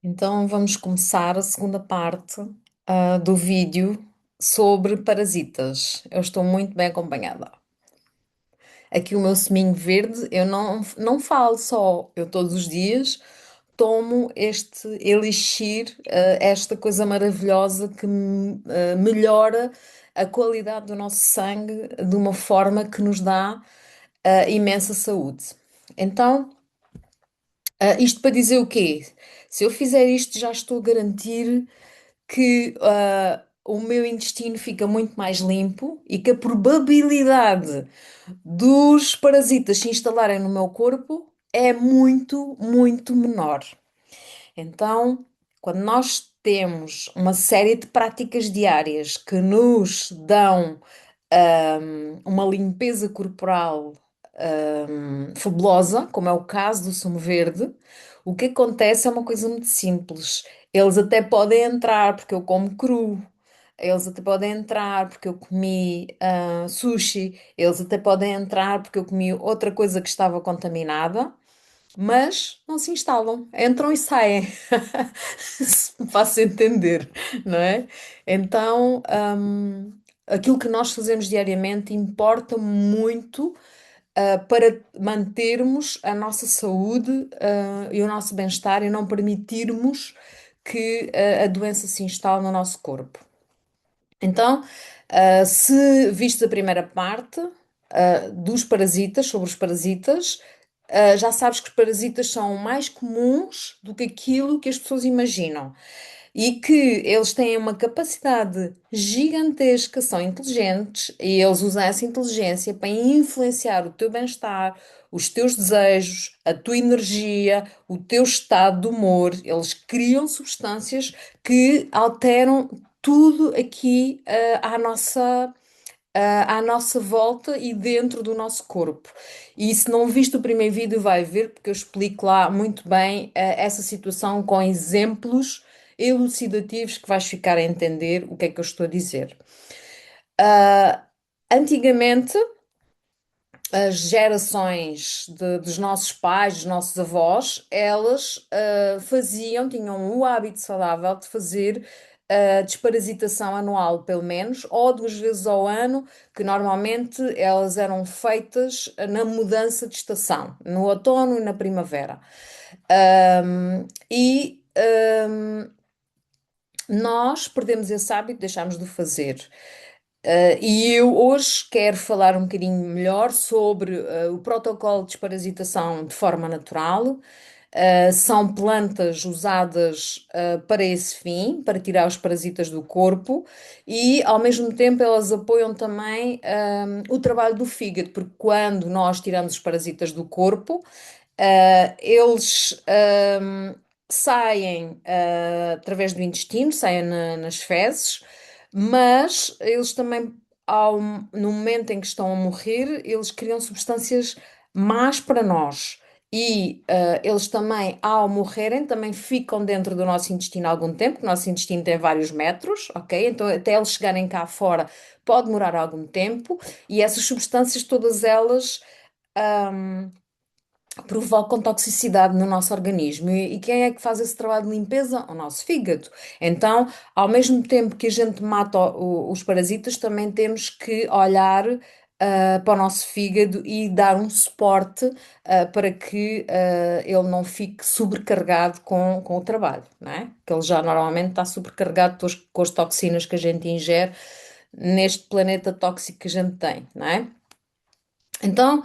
Então vamos começar a segunda parte, do vídeo sobre parasitas. Eu estou muito bem acompanhada. Aqui o meu seminho verde, eu não falo só, eu todos os dias tomo este elixir, esta coisa maravilhosa que melhora a qualidade do nosso sangue de uma forma que nos dá imensa saúde. Então, isto para dizer o quê? Se eu fizer isto, já estou a garantir que o meu intestino fica muito mais limpo e que a probabilidade dos parasitas se instalarem no meu corpo é muito, muito menor. Então, quando nós temos uma série de práticas diárias que nos dão uma limpeza corporal fabulosa, como é o caso do sumo verde, o que acontece é uma coisa muito simples. Eles até podem entrar porque eu como cru. Eles até podem entrar porque eu comi sushi. Eles até podem entrar porque eu comi outra coisa que estava contaminada, mas não se instalam. Entram e saem. Se me faço entender, não é? Então, aquilo que nós fazemos diariamente importa muito, para mantermos a nossa saúde, e o nosso bem-estar e não permitirmos que, a doença se instale no nosso corpo. Então, se viste a primeira parte, dos parasitas, sobre os parasitas, já sabes que os parasitas são mais comuns do que aquilo que as pessoas imaginam e que eles têm uma capacidade gigantesca, são inteligentes e eles usam essa inteligência para influenciar o teu bem-estar, os teus desejos, a tua energia, o teu estado de humor. Eles criam substâncias que alteram tudo aqui, à nossa volta e dentro do nosso corpo. E se não viste o primeiro vídeo, vai ver, porque eu explico lá muito bem, essa situação com exemplos elucidativos que vais ficar a entender o que é que eu estou a dizer. Antigamente, as gerações dos nossos pais, dos nossos avós, elas tinham o hábito saudável de fazer desparasitação anual, pelo menos, ou duas vezes ao ano, que normalmente elas eram feitas na mudança de estação, no outono e na primavera. Nós perdemos esse hábito, deixámos de o fazer. E eu hoje quero falar um bocadinho melhor sobre o protocolo de desparasitação de forma natural. São plantas usadas para esse fim, para tirar os parasitas do corpo, e ao mesmo tempo elas apoiam também o trabalho do fígado, porque quando nós tiramos os parasitas do corpo, eles saem através do intestino, saem nas fezes, mas eles também, no momento em que estão a morrer, eles criam substâncias más para nós. E eles também, ao morrerem, também ficam dentro do nosso intestino há algum tempo, que o nosso intestino tem vários metros, ok? Então, até eles chegarem cá fora, pode demorar algum tempo, e essas substâncias, todas elas provocam toxicidade no nosso organismo. E quem é que faz esse trabalho de limpeza? O nosso fígado. Então, ao mesmo tempo que a gente mata os parasitas, também temos que olhar para o nosso fígado e dar um suporte para que ele não fique sobrecarregado com o trabalho, não é? Que ele já normalmente está sobrecarregado com as toxinas que a gente ingere neste planeta tóxico que a gente tem, não é? Então,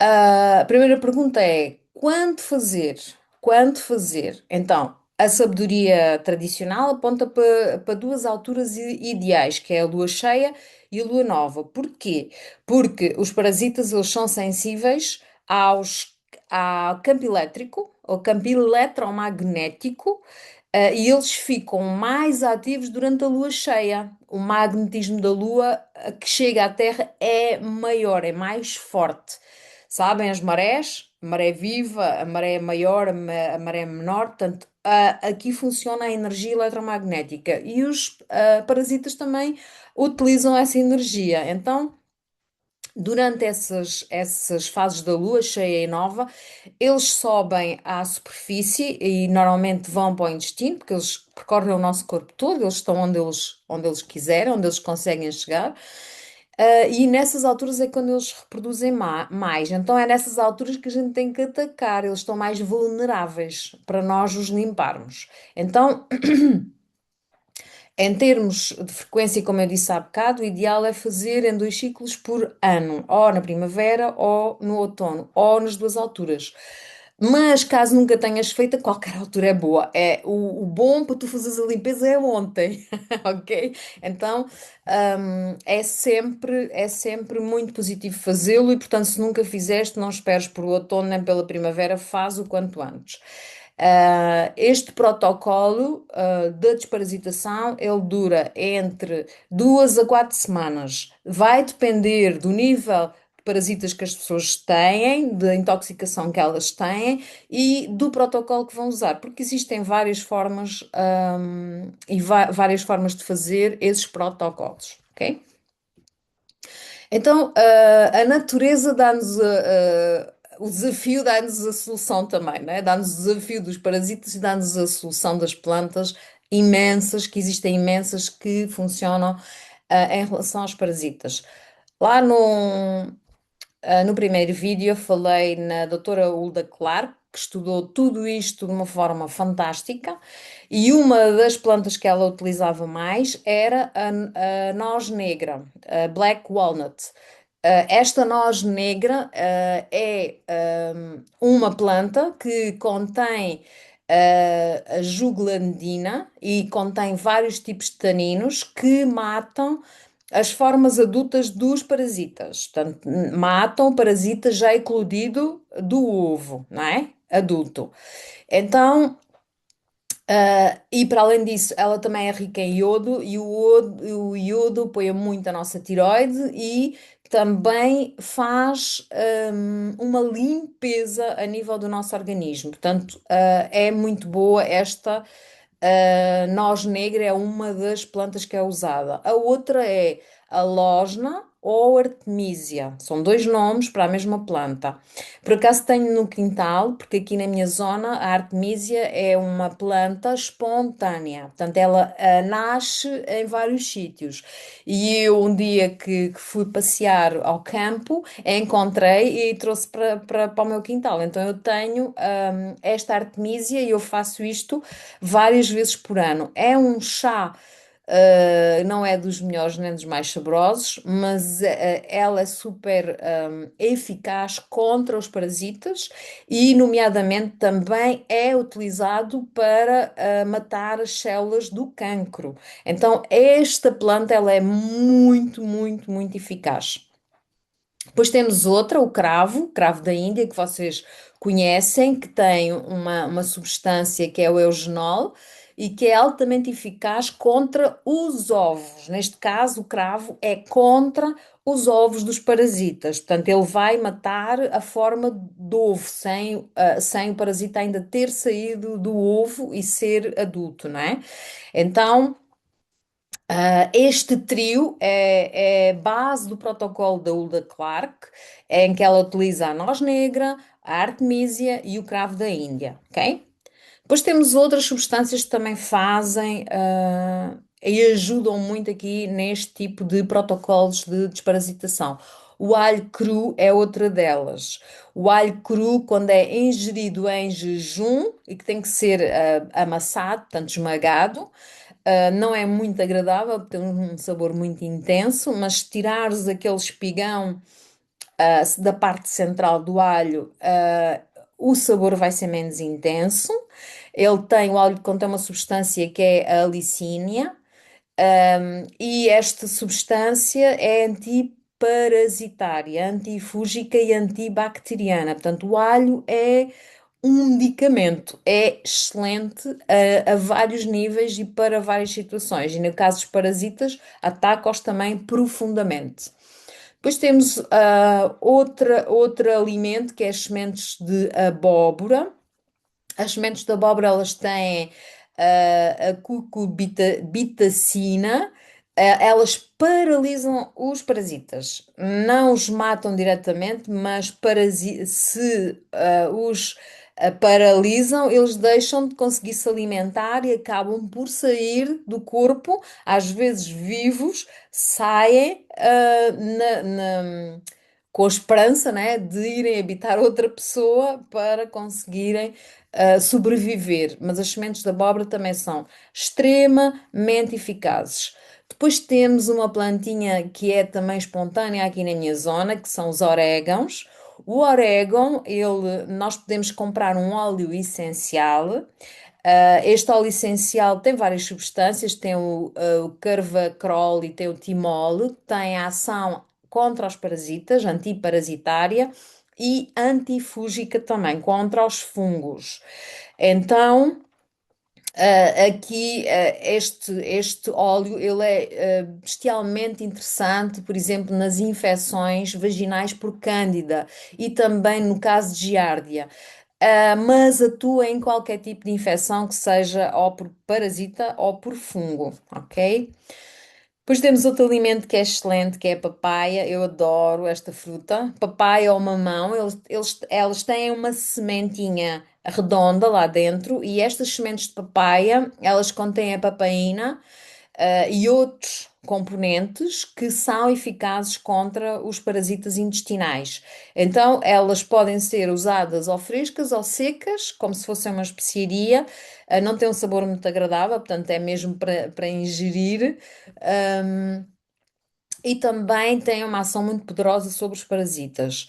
a primeira pergunta é: quando fazer? Quando fazer? Então, a sabedoria tradicional aponta para duas alturas ideais, que é a lua cheia e a lua nova. Porquê? Porque os parasitas eles são sensíveis ao campo elétrico, ao campo eletromagnético, e eles ficam mais ativos durante a lua cheia. O magnetismo da lua que chega à Terra é maior, é mais forte. Sabem as marés? A maré viva, a maré maior, a maré menor. Portanto, aqui funciona a energia eletromagnética e os parasitas também utilizam essa energia. Então, Durante essas fases da lua cheia e nova, eles sobem à superfície e normalmente vão para o intestino, porque eles percorrem o nosso corpo todo, eles estão onde eles quiserem, onde eles conseguem chegar. E nessas alturas é quando eles reproduzem mais. Então é nessas alturas que a gente tem que atacar, eles estão mais vulneráveis para nós os limparmos. Então, em termos de frequência, como eu disse há bocado, o ideal é fazer em 2 ciclos por ano, ou na primavera, ou no outono, ou nas duas alturas. Mas caso nunca tenhas feito, a qualquer altura é boa. O bom para tu fazeres a limpeza é ontem, ok? Então, é sempre muito positivo fazê-lo e, portanto, se nunca fizeste, não esperes por outono nem pela primavera, faz o quanto antes. Este protocolo, da desparasitação, ele dura entre 2 a 4 semanas. Vai depender do nível de parasitas que as pessoas têm, da intoxicação que elas têm e do protocolo que vão usar, porque existem várias formas, e várias formas de fazer esses protocolos, ok? Então, a natureza dá-nos o desafio, dá-nos a solução também, né? Dá-nos o desafio dos parasitas e dá-nos a solução das plantas imensas, que existem imensas, que funcionam, em relação aos parasitas. Lá no primeiro vídeo eu falei na doutora Hulda Clark, que estudou tudo isto de uma forma fantástica, e uma das plantas que ela utilizava mais era a noz negra, a Black Walnut. Esta noz negra é uma planta que contém a juglandina e contém vários tipos de taninos que matam as formas adultas dos parasitas. Portanto, matam o parasita já eclodido do ovo, não é? Adulto. Então, e para além disso, ela também é rica em iodo e o iodo apoia muito a nossa tiroide e também faz uma limpeza a nível do nosso organismo. Portanto, é muito boa esta noz negra, é uma das plantas que é usada. A outra é a losna ou artemisia. São dois nomes para a mesma planta. Por acaso tenho no quintal, porque aqui na minha zona a artemisia é uma planta espontânea, portanto ela nasce em vários sítios. E eu um dia que fui passear ao campo, encontrei e trouxe para o meu quintal. Então eu tenho esta artemisia e eu faço isto várias vezes por ano. É um chá. Não é dos melhores nem dos mais saborosos, mas ela é super eficaz contra os parasitas e, nomeadamente, também é utilizado para matar as células do cancro. Então, esta planta ela é muito, muito, muito eficaz. Depois temos outra, o cravo da Índia, que vocês conhecem, que tem uma substância que é o eugenol e que é altamente eficaz contra os ovos. Neste caso, o cravo é contra os ovos dos parasitas. Portanto, ele vai matar a forma do ovo, sem o parasita ainda ter saído do ovo e ser adulto, não é? Então, este trio é base do protocolo da Hulda Clark, em que ela utiliza a noz negra, a artemisia e o cravo da Índia, ok? Depois temos outras substâncias que também fazem e ajudam muito aqui neste tipo de protocolos de desparasitação. O alho cru é outra delas. O alho cru, quando é ingerido em jejum e que tem que ser amassado, portanto esmagado, não é muito agradável, tem um sabor muito intenso, mas se tirares aquele espigão da parte central do alho, o sabor vai ser menos intenso. O alho contém uma substância que é a licínia, e esta substância é antiparasitária, antifúngica e antibacteriana. Portanto, o alho é um medicamento, é excelente a vários níveis e para várias situações. E no caso dos parasitas, ataca-os também profundamente. Depois temos outro alimento que é as sementes de abóbora. As sementes de abóbora elas têm a cucurbitacina, Elas paralisam os parasitas. Não os matam diretamente, mas se os paralisam, eles deixam de conseguir se alimentar e acabam por sair do corpo, às vezes vivos, saem com a esperança, né, de irem habitar outra pessoa para conseguirem sobreviver. Mas as sementes de abóbora também são extremamente eficazes. Depois temos uma plantinha que é também espontânea aqui na minha zona, que são os orégãos. O orégão, nós podemos comprar um óleo essencial. Este óleo essencial tem várias substâncias, tem o carvacrol e tem o timol, tem a ação contra os parasitas, antiparasitária e antifúngica também, contra os fungos. Então, aqui, este óleo, ele é bestialmente interessante, por exemplo, nas infecções vaginais por cândida e também no caso de giardia. Mas atua em qualquer tipo de infecção que seja ou por parasita ou por fungo, ok? Depois temos outro alimento que é excelente, que é a papaya. Eu adoro esta fruta. Papaya ou mamão, elas têm uma sementinha redonda lá dentro e estas sementes de papaya, elas contêm a papaina, e outros componentes que são eficazes contra os parasitas intestinais. Então, elas podem ser usadas ou frescas ou secas, como se fosse uma especiaria. Não tem um sabor muito agradável, portanto, é mesmo para ingerir. Um, e também tem uma ação muito poderosa sobre os parasitas.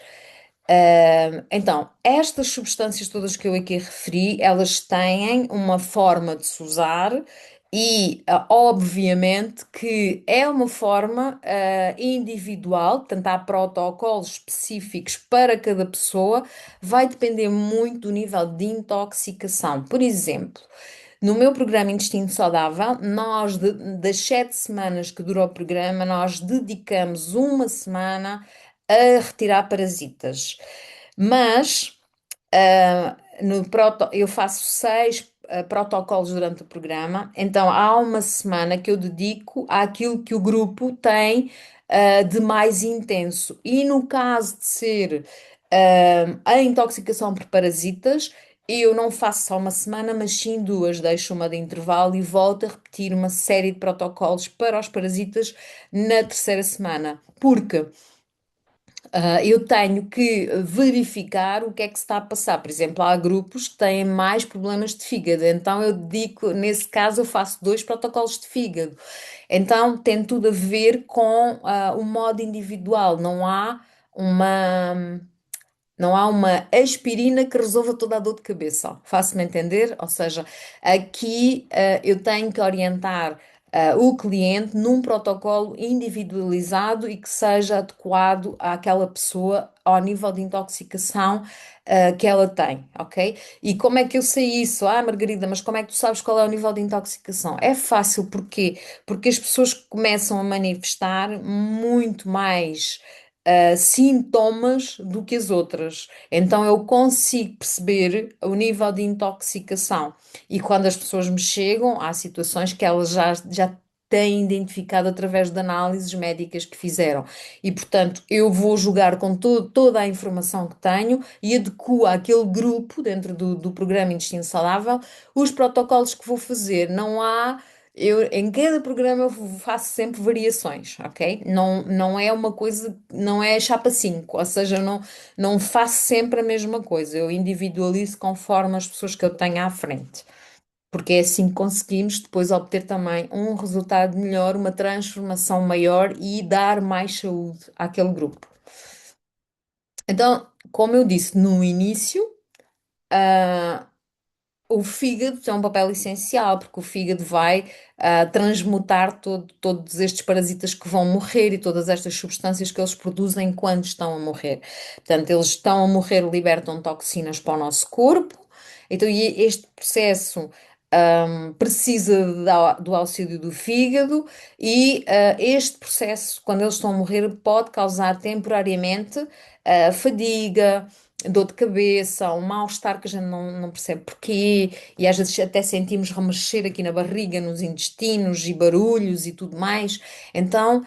Então, estas substâncias todas que eu aqui referi, elas têm uma forma de se usar e, obviamente, que é uma forma, individual, portanto, há protocolos específicos para cada pessoa, vai depender muito do nível de intoxicação. Por exemplo, no meu programa Intestino Saudável, das 7 semanas que dura o programa, nós dedicamos uma semana a retirar parasitas. Mas eu faço 6 protocolos durante o programa, então há uma semana que eu dedico àquilo que o grupo tem de mais intenso. E no caso de ser a intoxicação por parasitas, eu não faço só uma semana, mas sim duas. Deixo uma de intervalo e volto a repetir uma série de protocolos para os parasitas na terceira semana. Porque eu tenho que verificar o que é que se está a passar. Por exemplo, há grupos que têm mais problemas de fígado, então eu dedico, nesse caso, eu faço 2 protocolos de fígado. Então tem tudo a ver com o modo individual, uma. Não há uma aspirina que resolva toda a dor de cabeça. Faço-me entender? Ou seja, aqui eu tenho que orientar o cliente num protocolo individualizado e que seja adequado àquela pessoa, ao nível de intoxicação que ela tem, ok? E como é que eu sei isso? Ah, Margarida, mas como é que tu sabes qual é o nível de intoxicação? É fácil, porquê? Porque as pessoas começam a manifestar muito mais sintomas do que as outras. Então eu consigo perceber o nível de intoxicação. E quando as pessoas me chegam, há situações que elas já têm identificado através de análises médicas que fizeram. E, portanto, eu vou jogar com toda a informação que tenho e adequo àquele grupo, dentro do programa Intestino Saudável, os protocolos que vou fazer. Não há. Em cada programa eu faço sempre variações, ok? Não é uma coisa, não é chapa 5, ou seja, não faço sempre a mesma coisa. Eu individualizo conforme as pessoas que eu tenho à frente, porque é assim que conseguimos depois obter também um resultado melhor, uma transformação maior e dar mais saúde àquele grupo. Então, como eu disse no início, o fígado tem um papel essencial, porque o fígado vai transmutar todos estes parasitas que vão morrer e todas estas substâncias que eles produzem quando estão a morrer. Portanto, eles estão a morrer, libertam toxinas para o nosso corpo. Então, e este processo precisa do auxílio do fígado e este processo, quando eles estão a morrer, pode causar temporariamente fadiga, dor de cabeça, um mal-estar que a gente não percebe porquê, e às vezes até sentimos remexer aqui na barriga, nos intestinos e barulhos e tudo mais. Então,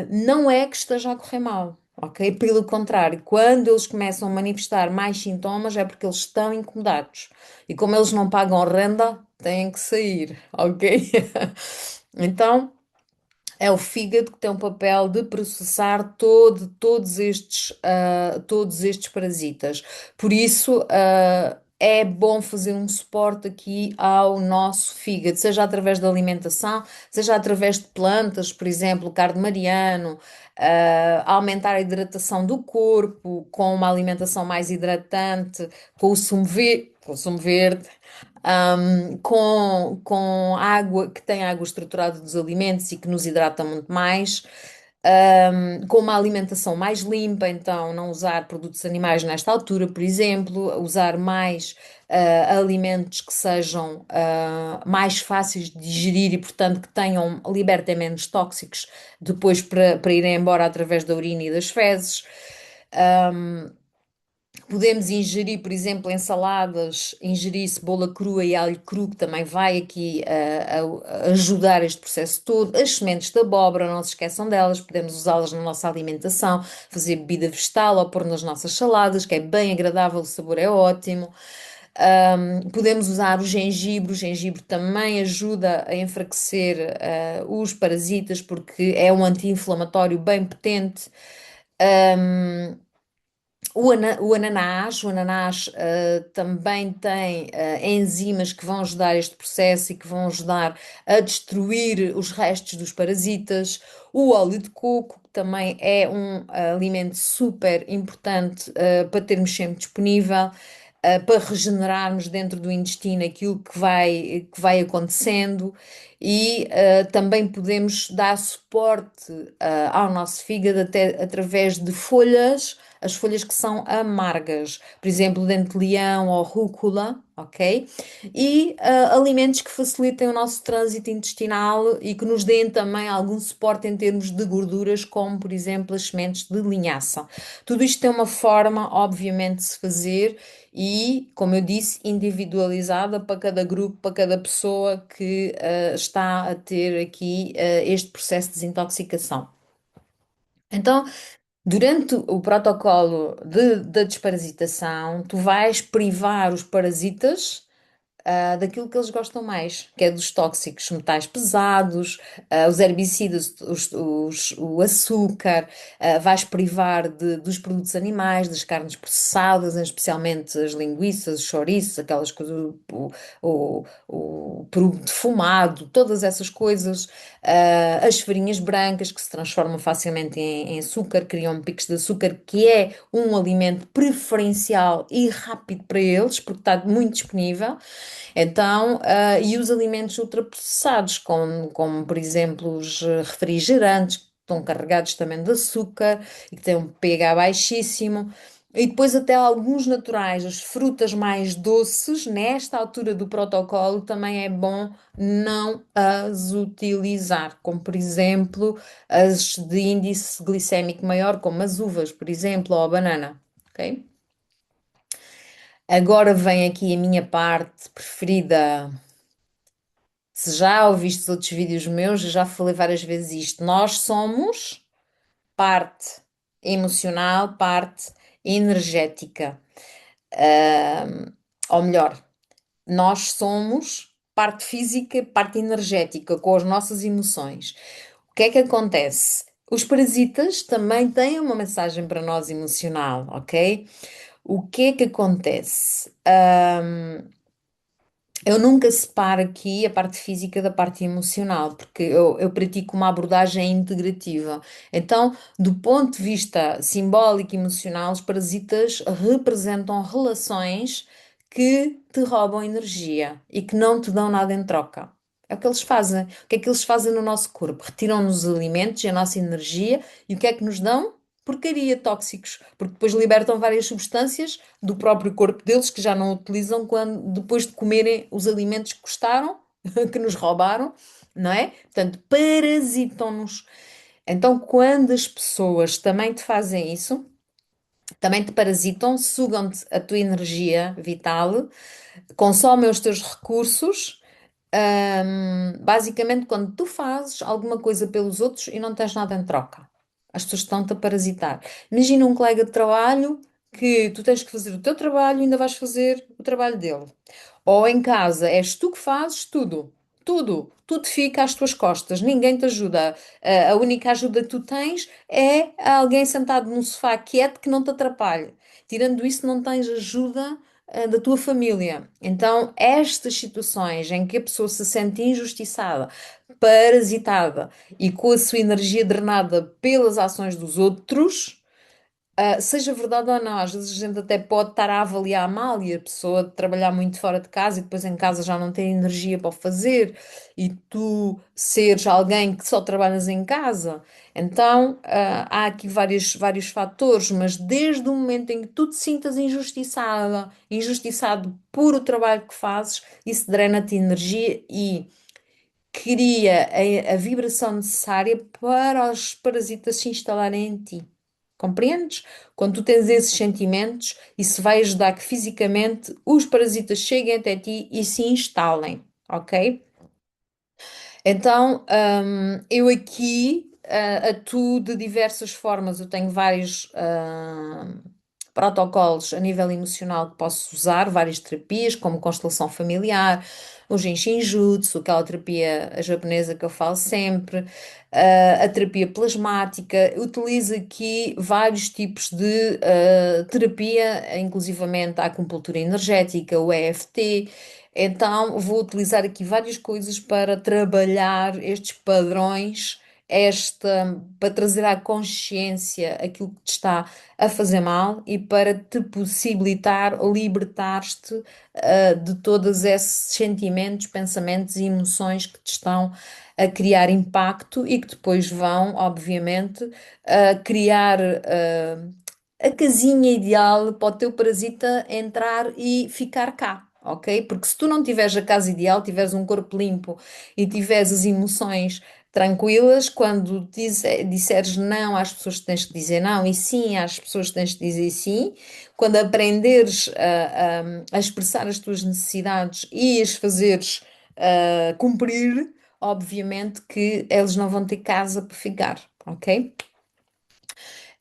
não é que esteja a correr mal, ok? Pelo contrário, quando eles começam a manifestar mais sintomas é porque eles estão incomodados. E como eles não pagam renda, têm que sair, ok? Então. É o fígado que tem o papel de processar todos estes parasitas. Por isso, é bom fazer um suporte aqui ao nosso fígado, seja através da alimentação, seja através de plantas, por exemplo, o cardo mariano, aumentar a hidratação do corpo com uma alimentação mais hidratante, com o sumo verde, com água, que tem água estruturada dos alimentos e que nos hidrata muito mais, com uma alimentação mais limpa, então não usar produtos animais nesta altura, por exemplo, usar mais alimentos que sejam mais fáceis de digerir e, portanto, que tenham, libertem menos tóxicos depois para irem embora através da urina e das fezes. Podemos ingerir, por exemplo, ensaladas, ingerir cebola crua e alho cru, que também vai aqui a ajudar este processo todo. As sementes de abóbora, não se esqueçam delas, podemos usá-las na nossa alimentação, fazer bebida vegetal ou pôr nas nossas saladas, que é bem agradável, o sabor é ótimo. Podemos usar o gengibre também ajuda a enfraquecer os parasitas, porque é um anti-inflamatório bem potente. Um, o ananás também tem enzimas que vão ajudar este processo e que vão ajudar a destruir os restos dos parasitas. O óleo de coco, que também é um alimento super importante para termos sempre disponível, para regenerarmos dentro do intestino aquilo que vai acontecendo. E também podemos dar suporte ao nosso fígado até através de folhas, as folhas que são amargas, por exemplo, dente de leão ou rúcula, ok? E alimentos que facilitem o nosso trânsito intestinal e que nos deem também algum suporte em termos de gorduras, como por exemplo as sementes de linhaça. Tudo isto tem uma forma, obviamente, de se fazer e, como eu disse, individualizada para cada grupo, para cada pessoa que está a ter aqui este processo de desintoxicação. Então, durante o protocolo da desparasitação, tu vais privar os parasitas daquilo que eles gostam mais, que é dos tóxicos, metais pesados, os herbicidas, o açúcar, vais privar dos produtos animais, das carnes processadas, especialmente as linguiças, os chouriços, aquelas coisas, o peru defumado, todas essas coisas, as farinhas brancas que se transformam facilmente em açúcar, criam picos de açúcar, que é um alimento preferencial e rápido para eles, porque está muito disponível. Então, e os alimentos ultraprocessados, como por exemplo os refrigerantes, que estão carregados também de açúcar e que têm um pH baixíssimo. E depois até alguns naturais, as frutas mais doces, nesta altura do protocolo, também é bom não as utilizar, como por exemplo as de índice glicémico maior, como as uvas, por exemplo, ou a banana, ok? Agora vem aqui a minha parte preferida. Se já ouviste outros vídeos meus, eu já falei várias vezes isto. Nós somos parte emocional, parte energética. Ou melhor, nós somos parte física, parte energética, com as nossas emoções. O que é que acontece? Os parasitas também têm uma mensagem para nós emocional, ok? O que é que acontece? Eu nunca separo aqui a parte física da parte emocional, porque eu pratico uma abordagem integrativa. Então, do ponto de vista simbólico e emocional, os parasitas representam relações que te roubam energia e que não te dão nada em troca. É o que eles fazem. O que é que eles fazem no nosso corpo? Retiram-nos os alimentos e a nossa energia e o que é que nos dão? Porcaria, tóxicos, porque depois libertam várias substâncias do próprio corpo deles que já não utilizam depois de comerem os alimentos que gostaram, que nos roubaram, não é? Portanto, parasitam-nos. Então, quando as pessoas também te fazem isso, também te parasitam, sugam-te a tua energia vital, consomem os teus recursos. Basicamente, quando tu fazes alguma coisa pelos outros e não tens nada em troca, as pessoas estão-te a parasitar. Imagina um colega de trabalho que tu tens que fazer o teu trabalho e ainda vais fazer o trabalho dele. Ou em casa, és tu que fazes tudo. Tudo fica às tuas costas, ninguém te ajuda. A única ajuda que tu tens é alguém sentado num sofá quieto que não te atrapalhe. Tirando isso, não tens ajuda, da tua família. Então, estas situações em que a pessoa se sente injustiçada, parasitada e com a sua energia drenada pelas ações dos outros. Seja verdade ou não, às vezes a gente até pode estar a avaliar mal e a pessoa trabalhar muito fora de casa e depois em casa já não tem energia para o fazer e tu seres alguém que só trabalhas em casa. Então, há aqui vários fatores, mas desde o momento em que tu te sintas injustiçada, injustiçado por o trabalho que fazes, isso drena-te energia e cria a vibração necessária para os parasitas se instalarem em ti. Compreendes? Quando tu tens esses sentimentos, isso vai ajudar que fisicamente os parasitas cheguem até ti e se instalem, ok? Então, eu aqui atuo de diversas formas. Eu tenho vários protocolos a nível emocional que posso usar, várias terapias, como constelação familiar, o Genshin Jutsu, aquela terapia japonesa que eu falo sempre, a terapia plasmática. Utilizo aqui vários tipos de terapia, inclusivamente a acupuntura energética, o EFT. Então, vou utilizar aqui várias coisas para trabalhar estes padrões, para trazer à consciência aquilo que te está a fazer mal e para te possibilitar libertar-te, de todos esses sentimentos, pensamentos e emoções que te estão a criar impacto e que depois vão, obviamente, criar, a casinha ideal para o teu parasita entrar e ficar cá, ok? Porque se tu não tiveres a casa ideal, tiveres um corpo limpo e tiveres as emoções tranquilas, quando disseres não às pessoas que tens que dizer não e sim às pessoas que tens que dizer sim, quando aprenderes a expressar as tuas necessidades e as fazeres cumprir, obviamente que eles não vão ter casa para ficar, ok?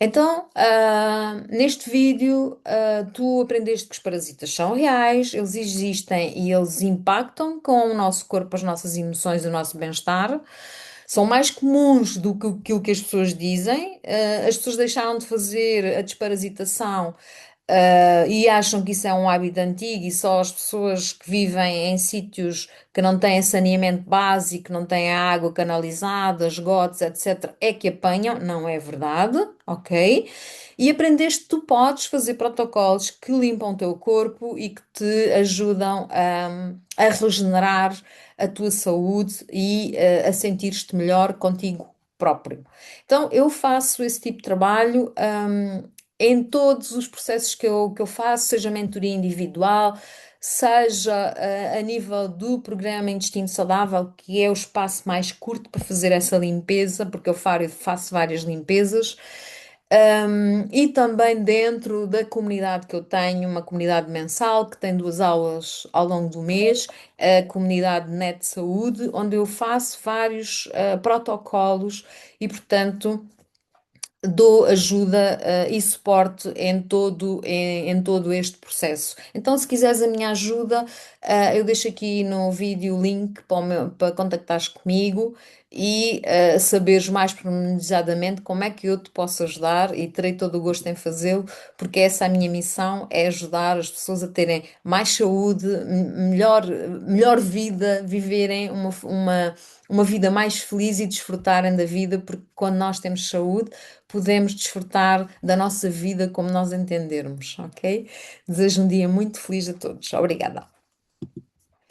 Então, neste vídeo, tu aprendeste que os parasitas são reais, eles existem e eles impactam com o nosso corpo, as nossas emoções e o nosso bem-estar. São mais comuns do que aquilo que as pessoas dizem. As pessoas deixaram de fazer a desparasitação, e acham que isso é um hábito antigo e só as pessoas que vivem em sítios que não têm saneamento básico, não têm água canalizada, esgotos, etc., é que apanham. Não é verdade, ok? E aprendeste que tu podes fazer protocolos que limpam o teu corpo e que te ajudam a regenerar a tua saúde e a sentir-te melhor contigo próprio. Então, eu faço esse tipo de trabalho. Em todos os processos que eu faço, seja mentoria individual, seja a nível do programa Intestino Saudável, que é o espaço mais curto para fazer essa limpeza, porque eu faço várias limpezas. E também dentro da comunidade que eu tenho, uma comunidade mensal que tem 2 aulas ao longo do mês, a comunidade Net Saúde, onde eu faço vários protocolos e, portanto, dou ajuda, e suporte em todo este processo. Então, se quiseres a minha ajuda, eu deixo aqui no vídeo o link para contactares comigo e saberes mais pormenorizadamente como é que eu te posso ajudar e terei todo o gosto em fazê-lo, porque essa é a minha missão, é ajudar as pessoas a terem mais saúde, melhor vida, viverem uma vida mais feliz e desfrutarem da vida, porque quando nós temos saúde, podemos desfrutar da nossa vida como nós entendermos, ok? Desejo um dia muito feliz a todos. Obrigada.